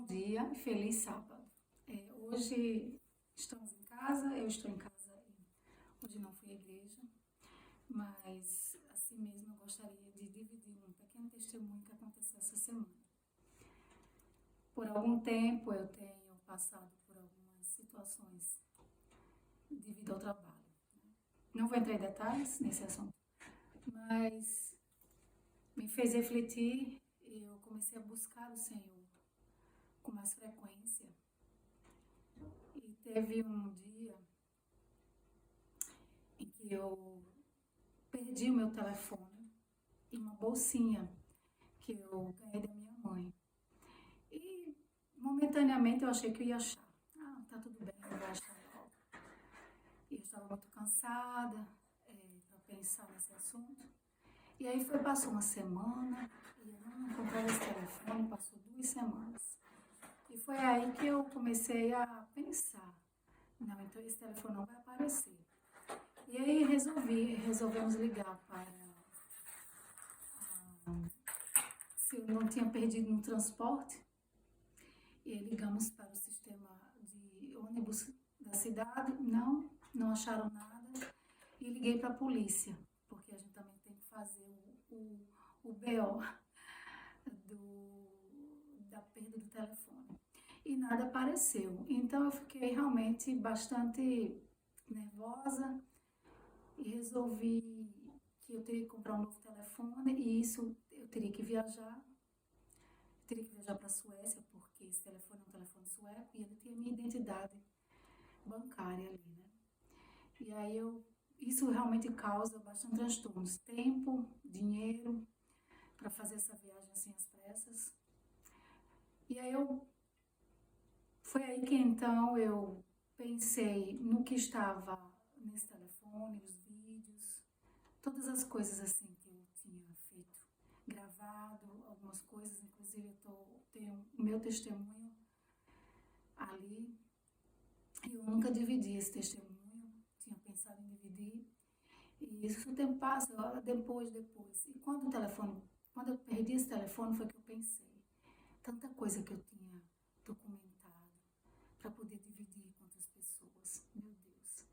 Bom dia e feliz sábado. Hoje estamos em casa, eu estou em casa e hoje não fui à igreja, mas assim mesmo eu gostaria de dividir um pequeno testemunho que aconteceu essa semana. Por algum tempo eu tenho passado por algumas situações devido ao trabalho. Não vou entrar em detalhes nesse assunto, mas me fez refletir e eu comecei a buscar o Senhor com mais frequência. E teve um dia em que eu perdi o meu telefone e uma bolsinha que eu ganhei da minha mãe. E momentaneamente eu achei que eu ia achar. Ah, tá tudo bem, eu vou achar logo. E eu estava muito cansada para pensar nesse assunto. E aí passou uma semana e eu não encontrava esse telefone, passou 2 semanas. E foi aí que eu comecei a pensar, não, então esse telefone não vai aparecer. E aí resolvemos ligar para se eu não tinha perdido no transporte. E aí ligamos para o sistema de ônibus da cidade, não acharam nada. E liguei para a polícia, porque a gente também tem que fazer o BO da perda do telefone. E nada apareceu. Então eu fiquei realmente bastante nervosa e resolvi que eu teria que comprar um novo telefone e isso eu teria que viajar para a Suécia, porque esse telefone é um telefone sueco e ele tem a minha identidade bancária ali, né? E aí isso realmente causa bastante transtornos. Tempo, dinheiro, para fazer essa viagem assim às pressas. E aí foi aí que então eu pensei no que estava nesse telefone, os vídeos, todas as coisas assim que eu tinha feito, gravado, algumas coisas, inclusive tenho o meu testemunho ali. Eu nunca dividi esse testemunho, tinha pensado em dividir. E isso o tempo passa, depois. E quando eu perdi esse telefone foi que eu pensei, tanta coisa que eu tinha documentado para poder dividir com outras pessoas, meu Deus.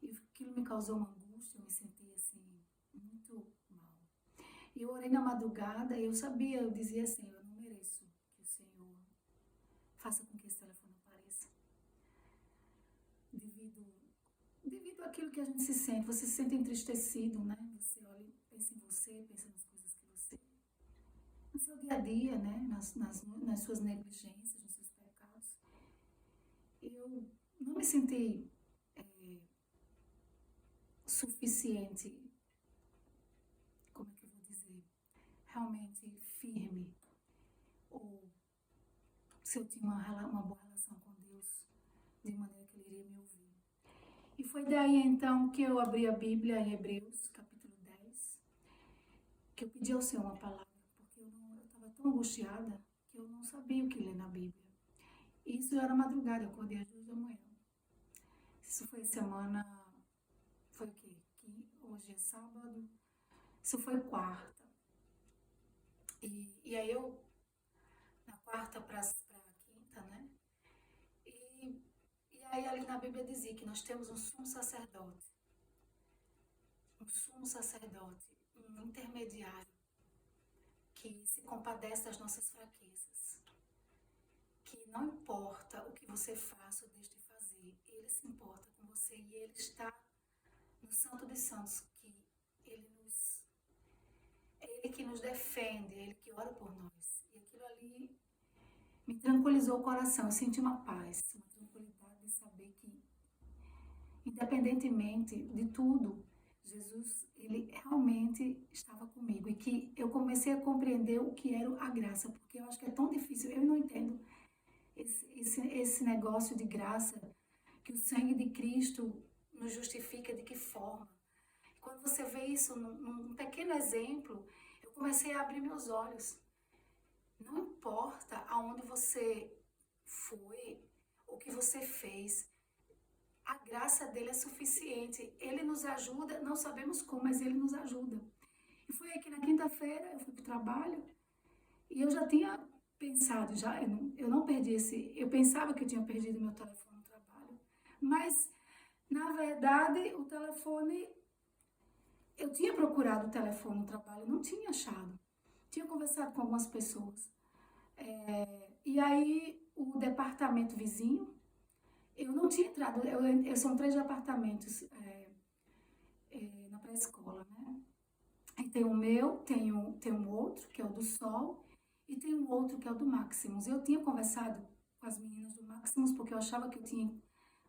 E aquilo me causou uma angústia, eu me senti assim, muito mal. E eu orei na madrugada e eu dizia assim, eu não mereço que o Senhor faça com que esse telefone apareça. Devido àquilo que a gente se sente, você se sente entristecido, né? Você olha, pensa em você, pensa nas coisas que você... no seu dia a dia, né? Nas suas negligências, nos seus pecados. Eu não me senti suficiente, como é que eu vou dizer, realmente firme, ou se eu tinha uma boa relação com Deus, de maneira que Ele iria me ouvir. E foi daí então que eu abri a Bíblia em Hebreus, capítulo 10, que eu pedi ao Senhor uma palavra, porque eu estava tão angustiada que eu não sabia o que ler na Bíblia. Isso era madrugada, eu acordei às 2 da manhã. Isso foi semana, foi o quê? Hoje é sábado, isso foi quarta. E aí na quarta para quinta, né? E aí ali na Bíblia dizia que nós temos um sumo sacerdote, um intermediário, que se compadece das nossas fraquezas, que não importa o que você faça ou deixe de fazer, Ele se importa com você e Ele está no Santo dos Santos, que é Ele que nos defende, é Ele que ora por nós. E aquilo ali me tranquilizou o coração, eu senti uma paz, uma tranquilidade de saber que, independentemente de tudo, Jesus, Ele realmente estava comigo e que eu comecei a compreender o que era a graça, porque eu acho que é tão difícil, eu não entendo esse negócio de graça, que o sangue de Cristo nos justifica de que forma. Quando você vê isso num pequeno exemplo, eu comecei a abrir meus olhos. Não importa aonde você foi, o que você fez, a graça dele é suficiente. Ele nos ajuda, não sabemos como, mas ele nos ajuda. E foi aí que na quinta-feira eu fui para o trabalho e eu já tinha pensado já, eu não perdi eu pensava que eu tinha perdido meu telefone no trabalho, mas na verdade o telefone, eu tinha procurado o telefone no trabalho, não tinha achado. Tinha conversado com algumas pessoas. E aí o departamento vizinho, eu não tinha entrado, são 3 departamentos na pré-escola, né? Aí tem o meu, tem um outro, que é o do Sol, e tem um outro que é o do Maximus. Eu tinha conversado com as meninas do Maximus porque eu achava que eu tinha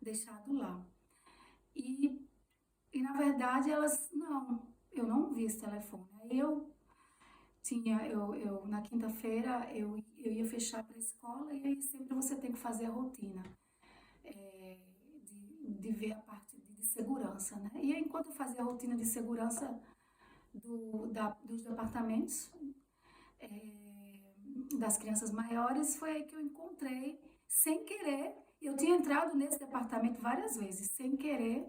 deixado lá. E, e na verdade elas, não, eu não vi esse telefone. Aí na quinta-feira eu ia fechar para a escola e aí sempre você tem que fazer a rotina de ver a parte de segurança, né? E aí, enquanto eu fazia a rotina de segurança dos departamentos, das crianças maiores, foi aí que eu encontrei, sem querer, eu tinha entrado nesse departamento várias vezes, sem querer,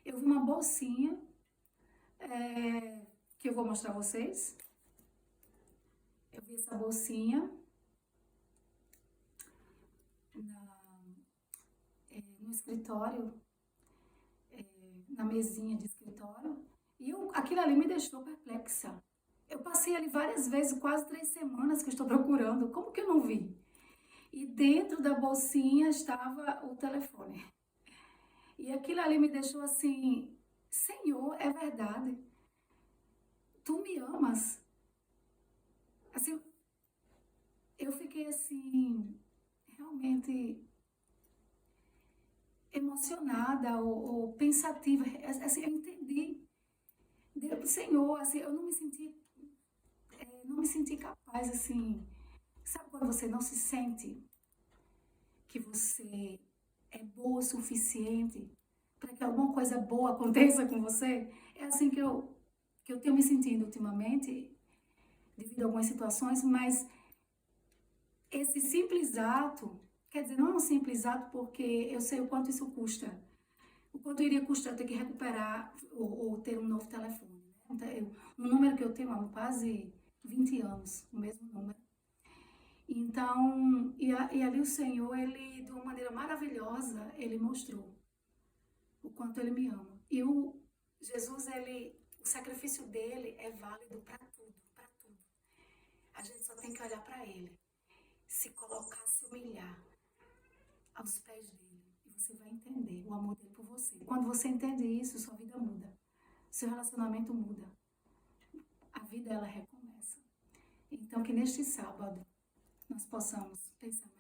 eu vi uma bolsinha, que eu vou mostrar a vocês, eu vi essa bolsinha no escritório, na mesinha de escritório, e aquilo ali me deixou perplexa. Eu passei ali várias vezes, quase 3 semanas que eu estou procurando, como que eu não vi? E dentro da bolsinha estava o telefone. E aquilo ali me deixou assim, Senhor, é verdade, tu me amas. Assim, eu fiquei assim, realmente emocionada ou pensativa. Assim, eu entendi. Senhor, assim, eu não me senti capaz, assim. Sabe quando você não se sente que você é boa o suficiente para que alguma coisa boa aconteça com você? É assim que eu tenho me sentido ultimamente, devido a algumas situações, mas esse simples ato, quer dizer, não é um simples ato porque eu sei o quanto isso custa, o quanto iria custar ter que recuperar ou ter um novo telefone. Né? Então, um número que eu tenho há quase 20 anos, o mesmo número. Então, e ali o Senhor, ele, de uma maneira maravilhosa, ele mostrou o quanto ele me ama. E Jesus, o sacrifício dele é válido para tudo, para tudo. A gente só tem que olhar para ele, se colocar, se humilhar aos pés dele. E você vai entender o amor dele por você. Quando você entende isso, sua vida muda. Seu relacionamento muda. A vida, ela recomeça. Então, que neste sábado, nós possamos pensar